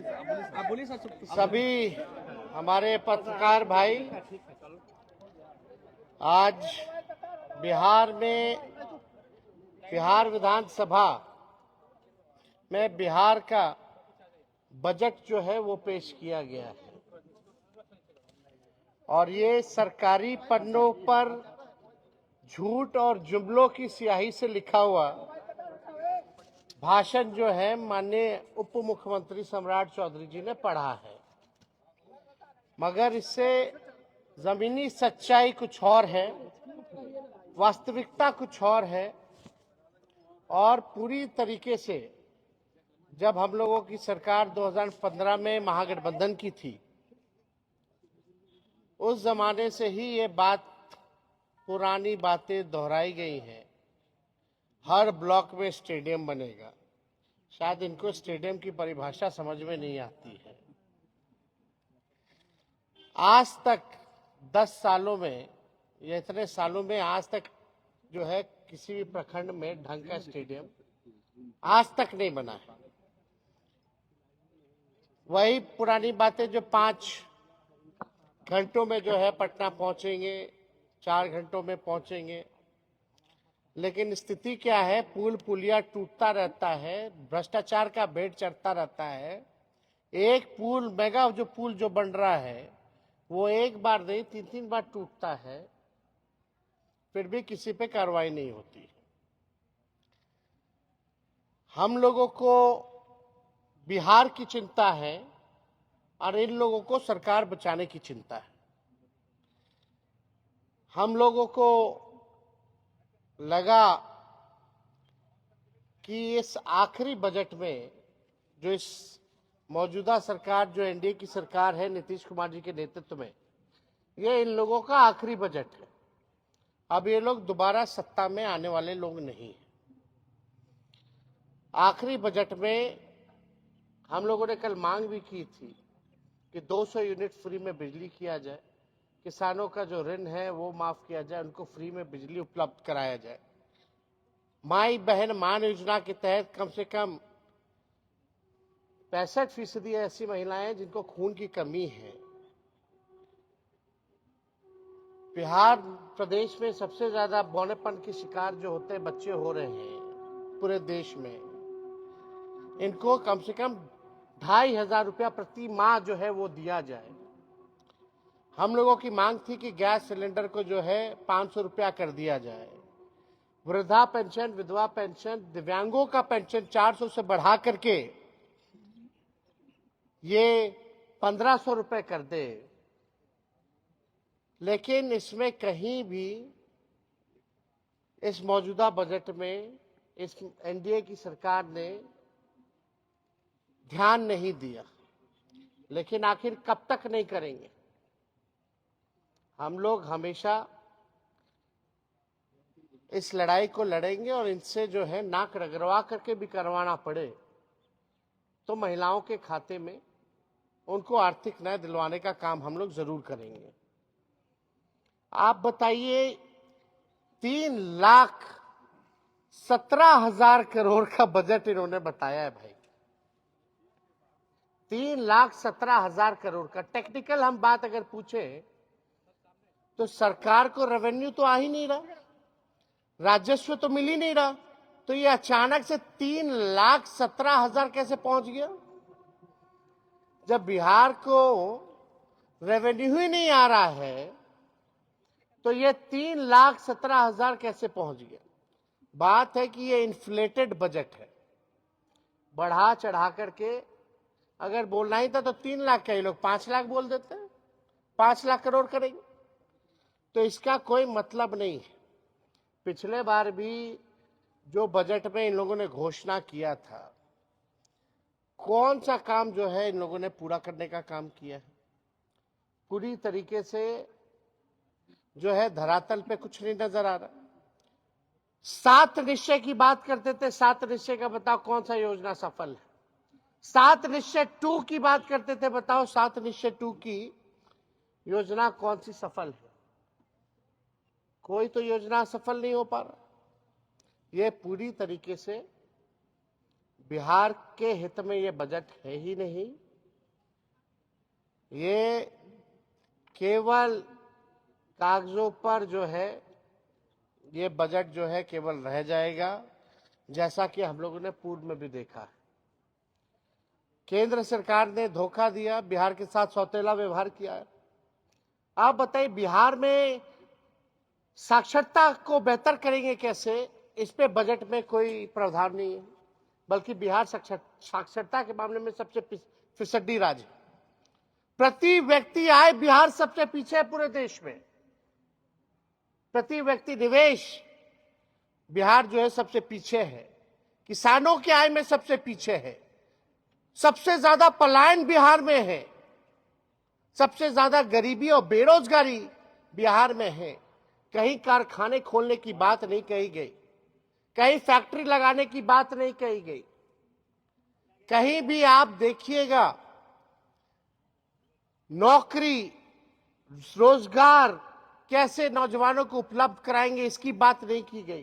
सभी हमारे पत्रकार भाई, आज बिहार विधानसभा में बिहार का बजट जो है वो पेश किया गया है और ये सरकारी पन्नों पर झूठ और जुमलों की स्याही से लिखा हुआ भाषण जो है माननीय उप मुख्यमंत्री सम्राट चौधरी जी ने पढ़ा है, मगर इससे जमीनी सच्चाई कुछ और है, वास्तविकता कुछ और है। और पूरी तरीके से जब हम लोगों की सरकार 2015 में महागठबंधन की थी, उस जमाने से ही ये बात पुरानी बातें दोहराई गई हैं। हर ब्लॉक में स्टेडियम बनेगा। शायद इनको स्टेडियम की परिभाषा समझ में नहीं आती है। आज तक 10 सालों में या इतने सालों में आज तक जो है किसी भी प्रखंड में ढंग का स्टेडियम आज तक नहीं बना है। वही पुरानी बातें जो 5 घंटों में जो है पटना पहुंचेंगे, 4 घंटों में पहुंचेंगे, लेकिन स्थिति क्या है? पुल पुलिया टूटता रहता है, भ्रष्टाचार का भेंट चढ़ता रहता है। एक पुल मेगा जो पुल जो बन रहा है वो एक बार नहीं 3-3 बार टूटता है, फिर भी किसी पे कार्रवाई नहीं होती। हम लोगों को बिहार की चिंता है और इन लोगों को सरकार बचाने की चिंता है। हम लोगों को लगा कि इस आखिरी बजट में जो इस मौजूदा सरकार जो एनडीए की सरकार है नीतीश कुमार जी के नेतृत्व में, ये इन लोगों का आखिरी बजट है। अब ये लोग दोबारा सत्ता में आने वाले लोग नहीं हैं। आखिरी बजट में हम लोगों ने कल मांग भी की थी कि 200 यूनिट फ्री में बिजली किया जाए, किसानों का जो ऋण है वो माफ किया जाए, उनको फ्री में बिजली उपलब्ध कराया जाए। माई बहन मान योजना के तहत कम से कम 65% ऐसी महिलाएं हैं जिनको खून की कमी है। बिहार प्रदेश में सबसे ज्यादा बौनेपन के शिकार जो होते हैं बच्चे हो रहे हैं पूरे देश में। इनको कम से कम 2,500 रुपया प्रति माह जो है वो दिया जाए। हम लोगों की मांग थी कि गैस सिलेंडर को जो है 500 रुपया कर दिया जाए। वृद्धा पेंशन, विधवा पेंशन, दिव्यांगों का पेंशन 400 से बढ़ा करके ये 1500 रुपए कर दे। लेकिन इसमें कहीं भी इस मौजूदा बजट में इस एनडीए की सरकार ने ध्यान नहीं दिया। लेकिन आखिर कब तक नहीं करेंगे? हम लोग हमेशा इस लड़ाई को लड़ेंगे और इनसे जो है नाक रगड़वा करके भी करवाना पड़े तो महिलाओं के खाते में उनको आर्थिक न्याय दिलवाने का काम हम लोग जरूर करेंगे। आप बताइए, 3,17,000 करोड़ का बजट इन्होंने बताया है भाई। 3,17,000 करोड़ का। टेक्निकल हम बात अगर पूछे तो सरकार को रेवेन्यू तो आ ही नहीं रहा, राजस्व तो मिल ही नहीं रहा, तो ये अचानक से 3,17,000 कैसे पहुंच गया? जब बिहार को रेवेन्यू ही नहीं आ रहा है तो ये 3,17,000 कैसे पहुंच गया? बात है कि ये इन्फ्लेटेड बजट है। बढ़ा चढ़ा करके अगर बोलना ही था तो 3 लाख का, ये लोग 5 लाख बोल देते हैं, 5 लाख करोड़ करेंगे। तो इसका कोई मतलब नहीं है। पिछले बार भी जो बजट में इन लोगों ने घोषणा किया था, कौन सा काम जो है इन लोगों ने पूरा करने का काम किया है? पूरी तरीके से जो है धरातल पे कुछ नहीं नजर आ रहा। 7 निश्चय की बात करते थे, 7 निश्चय का बताओ कौन सा योजना सफल है? 7 निश्चय 2 की बात करते थे, बताओ 7 निश्चय 2 की योजना कौन सी सफल है? कोई तो योजना सफल नहीं हो पा रहा। ये पूरी तरीके से बिहार के हित में ये बजट है ही नहीं। ये केवल कागजों पर जो है ये बजट जो है केवल रह जाएगा, जैसा कि हम लोगों ने पूर्व में भी देखा है। केंद्र सरकार ने धोखा दिया, बिहार के साथ सौतेला व्यवहार किया है। आप बताइए, बिहार में साक्षरता को बेहतर करेंगे कैसे, इस पे बजट में कोई प्रावधान नहीं है, बल्कि बिहार साक्षरता के मामले में सबसे फिसड्डी राज्य है। प्रति व्यक्ति आय बिहार सबसे पीछे है पूरे देश में। प्रति व्यक्ति निवेश बिहार जो है सबसे पीछे है। किसानों की आय में सबसे पीछे है। सबसे ज्यादा पलायन बिहार में है। सबसे ज्यादा गरीबी और बेरोजगारी बिहार में है। कहीं कारखाने खोलने की बात नहीं कही गई, कहीं फैक्ट्री लगाने की बात नहीं कही गई। कहीं भी आप देखिएगा नौकरी, रोजगार कैसे नौजवानों को उपलब्ध कराएंगे, इसकी बात नहीं की गई।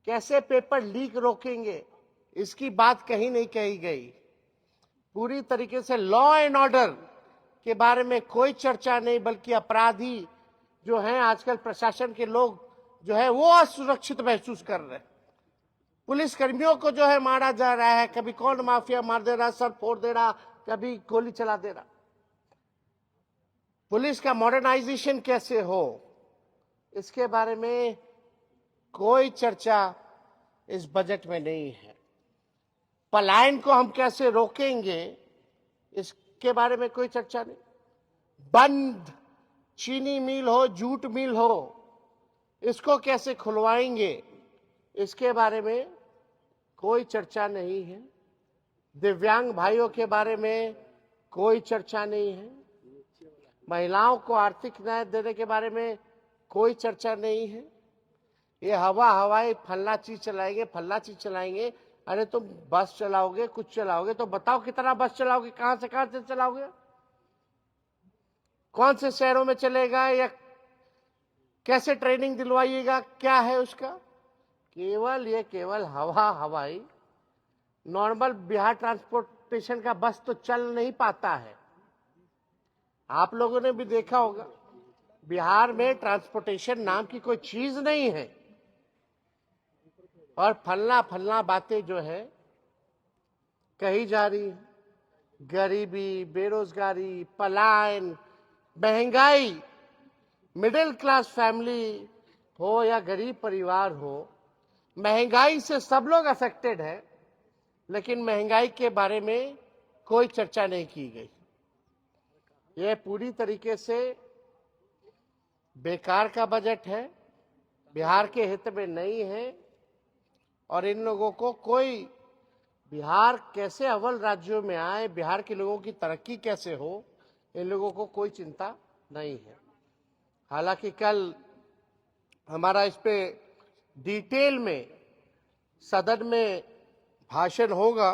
कैसे पेपर लीक रोकेंगे, इसकी बात कहीं नहीं कही गई। पूरी तरीके से लॉ एंड ऑर्डर के बारे में कोई चर्चा नहीं, बल्कि अपराधी जो हैं आजकल प्रशासन के लोग जो है वो असुरक्षित महसूस कर रहे हैं। पुलिस कर्मियों को जो है मारा जा रहा है, कभी कौन माफिया मार दे रहा, सर फोड़ दे रहा, कभी गोली चला दे रहा। पुलिस का मॉडर्नाइजेशन कैसे हो, इसके बारे में कोई चर्चा इस बजट में नहीं है। पलायन को हम कैसे रोकेंगे, इसके बारे में कोई चर्चा नहीं। बंद चीनी मिल हो, जूट मिल हो, इसको कैसे खुलवाएंगे, इसके बारे में कोई चर्चा नहीं है। दिव्यांग भाइयों के बारे में कोई चर्चा नहीं है। महिलाओं को आर्थिक न्याय देने के बारे में कोई चर्चा नहीं है। ये हवाई फल्ला चीज चलाएंगे, फल्ला चीज चलाएंगे। अरे तुम बस चलाओगे, कुछ चलाओगे तो बताओ कितना बस चलाओगे, कहां से चलाओगे, कौन से शहरों में चलेगा, या कैसे ट्रेनिंग दिलवाइएगा, क्या है उसका। केवल हवाई नॉर्मल बिहार ट्रांसपोर्टेशन का बस तो चल नहीं पाता है। आप लोगों ने भी देखा होगा, बिहार में ट्रांसपोर्टेशन नाम की कोई चीज नहीं है। और फलना बातें जो है कही जा रही है। गरीबी, बेरोजगारी, पलायन, महंगाई, मिडिल क्लास फैमिली हो या गरीब परिवार हो, महंगाई से सब लोग अफेक्टेड है, लेकिन महंगाई के बारे में कोई चर्चा नहीं की गई। यह पूरी तरीके से बेकार का बजट है, बिहार के हित में नहीं है। और इन लोगों को कोई बिहार कैसे अव्वल राज्यों में आए, बिहार के लोगों की तरक्की कैसे हो, इन लोगों को कोई चिंता नहीं है। हालांकि कल हमारा इस पे डिटेल में सदन में भाषण होगा।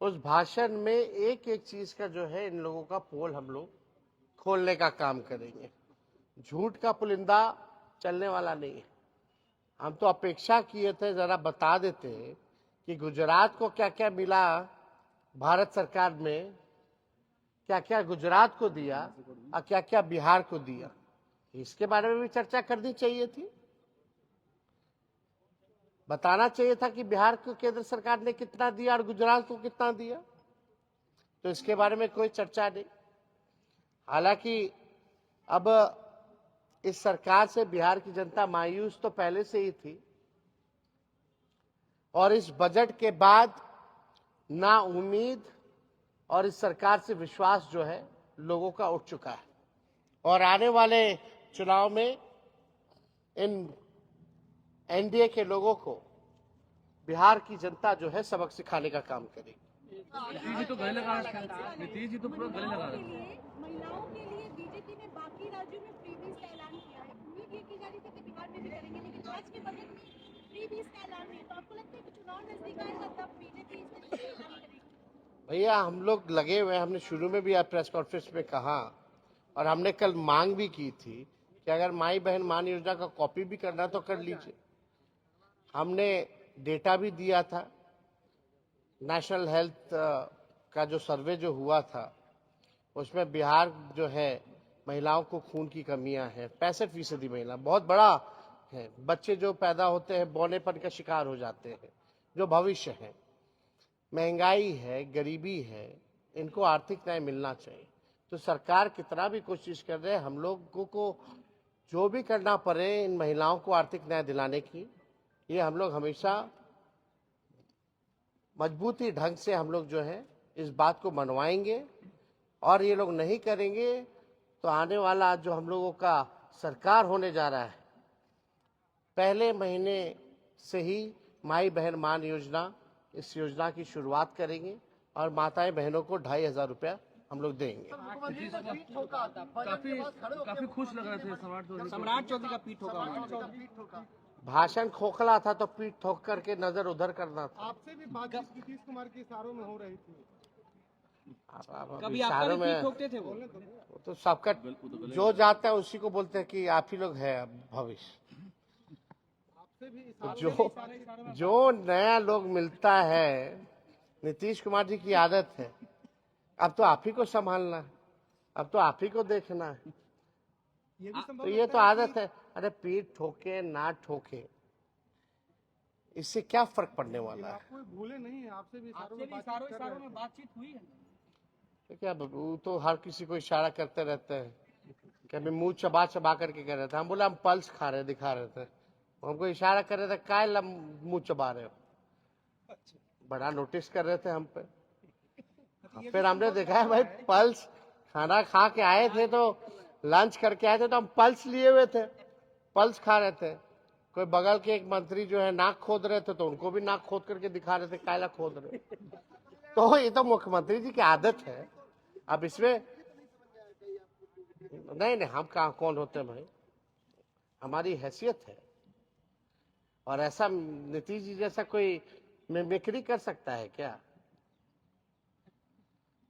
उस भाषण में एक एक चीज का जो है इन लोगों का पोल हम लोग खोलने का काम करेंगे। झूठ का पुलिंदा चलने वाला नहीं है। हम तो अपेक्षा किए थे जरा बता देते कि गुजरात को क्या क्या मिला, भारत सरकार में क्या क्या गुजरात को दिया और क्या क्या बिहार को दिया, इसके बारे में भी चर्चा करनी चाहिए थी। बताना चाहिए था कि बिहार को केंद्र सरकार ने कितना दिया और गुजरात को कितना दिया। तो इसके बारे में कोई चर्चा नहीं। हालांकि अब इस सरकार से बिहार की जनता मायूस तो पहले से ही थी, और इस बजट के बाद ना उम्मीद और इस सरकार से विश्वास जो है लोगों का उठ चुका है। और आने वाले चुनाव में इन एनडीए के लोगों को बिहार की जनता जो है सबक सिखाने का काम करेगी। नीतीश जी तो गले लगा रहे हैं, नीतीश जी तो पूरा गले लगा रहे हैं। महिलाओं के लिए बीजेपी ने बाकी राज्यों में फ्रीबीज का ऐलान किया है। उम्मीद ये की जा रही थी कि बिहार में भी करेंगे, लेकिन आज के बजट में फ्रीबीज का ऐलान नहीं। तो आपको लगता है कि चुनाव नजदीक आएगा तब बीजेपी इसमें ऐलान करेगी? भैया हम लोग लगे हुए, हमने शुरू में भी आप प्रेस कॉन्फ्रेंस में कहा और हमने कल मांग भी की थी कि अगर माई बहन मान योजना का कॉपी भी करना तो कर लीजिए। हमने डेटा भी दिया था, नेशनल हेल्थ का जो सर्वे जो हुआ था उसमें बिहार जो है महिलाओं को खून की कमियां हैं, 65% महिला बहुत बड़ा है। बच्चे जो पैदा होते हैं बौनेपन का शिकार हो जाते हैं, जो भविष्य है। महंगाई है, गरीबी है, इनको आर्थिक न्याय मिलना चाहिए। तो सरकार कितना भी कोशिश कर रहे हैं, हम लोगों को जो भी करना पड़े इन महिलाओं को आर्थिक न्याय दिलाने की, ये हम लोग हमेशा मजबूती ढंग से हम लोग जो है इस बात को मनवाएंगे। और ये लोग नहीं करेंगे तो आने वाला जो हम लोगों का सरकार होने जा रहा है, पहले महीने से ही माई बहन मान योजना, इस योजना की शुरुआत करेंगे और माताएं बहनों को 2,500 रुपया हम लोग देंगे। काफी काफी खुश लग रहे थे सम्राट चौधरी का पीठ ठोका। भाषण खोखला था तो पीठ ठोक करके नजर उधर करना था। आपसे भी बातचीत नीतीश कुमार के इशारों में हो रही थी। अब कभी आपका इशारों भी पीठ में ठोकते थे वो? तो सबका जो जाता है उसी को बोलते हैं कि आप ही लोग है अब भविष्य। आपसे भी तो जो नया लोग मिलता है, नीतीश कुमार जी की आदत है, अब तो आप ही को संभालना है, अब तो आप ही को देखना है। ये भी संभव तो ये तो आदत है। अरे पीठ ठोके ना ठोके, इससे क्या फर्क पड़ने वाला है? आपको भूले नहीं है, आपसे भी इशारों में इशारों में बातचीत हुई है। तो क्या वो तो हर किसी को इशारा करते रहते हैं। कभी मुंह चबा चबा करके कह रहे थे, हम बोले हम पल्स खा रहे दिखा रहे थे, हमको इशारा कर रहे थे काय मुंह चबा रहे हो, बड़ा नोटिस कर रहे थे हम पे। फिर हमने देखा है भाई पल्स, खाना खा के आए थे तो लंच करके आए थे तो हम पल्स लिए हुए थे, पल्स खा रहे थे। कोई बगल के एक मंत्री जो है नाक खोद रहे थे तो उनको भी नाक खोद करके दिखा रहे थे कायला खोद रहे। तो ये तो मुख्यमंत्री जी की आदत है। अब इसमें नहीं हम कहाँ कौन होते हैं भाई, हमारी हैसियत है। और ऐसा नीतीश जी जैसा कोई मिमिक्री कर सकता है क्या?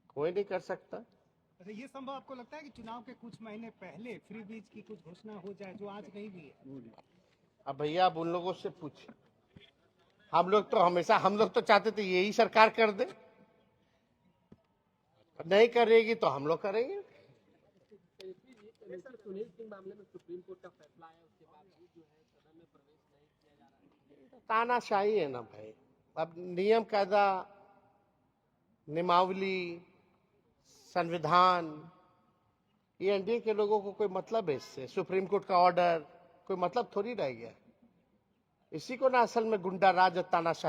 कोई नहीं कर सकता। अच्छा, ये संभव आपको लगता है कि चुनाव के कुछ महीने पहले फ्री बीज की कुछ घोषणा हो जाए जो आज नहीं भी है? अब भैया आप उन लोगों से पूछिए, हम लोग तो चाहते थे यही सरकार कर दे, नहीं करेगी तो हम लोग करेंगे। सुनील सिंह मामले में सुप्रीम कोर्ट का फैसला आया, उसके बाद भी जो है सदन में प्रवेश नहीं किया जा रहा है। तानाशाही है ना भाई। अब नियम कायदा, नियमावली, संविधान, ये एनडीए के लोगों को कोई मतलब है इससे? सुप्रीम कोर्ट का ऑर्डर कोई मतलब थोड़ी रह गया। इसी को ना असल में गुंडा राज और तानाशाही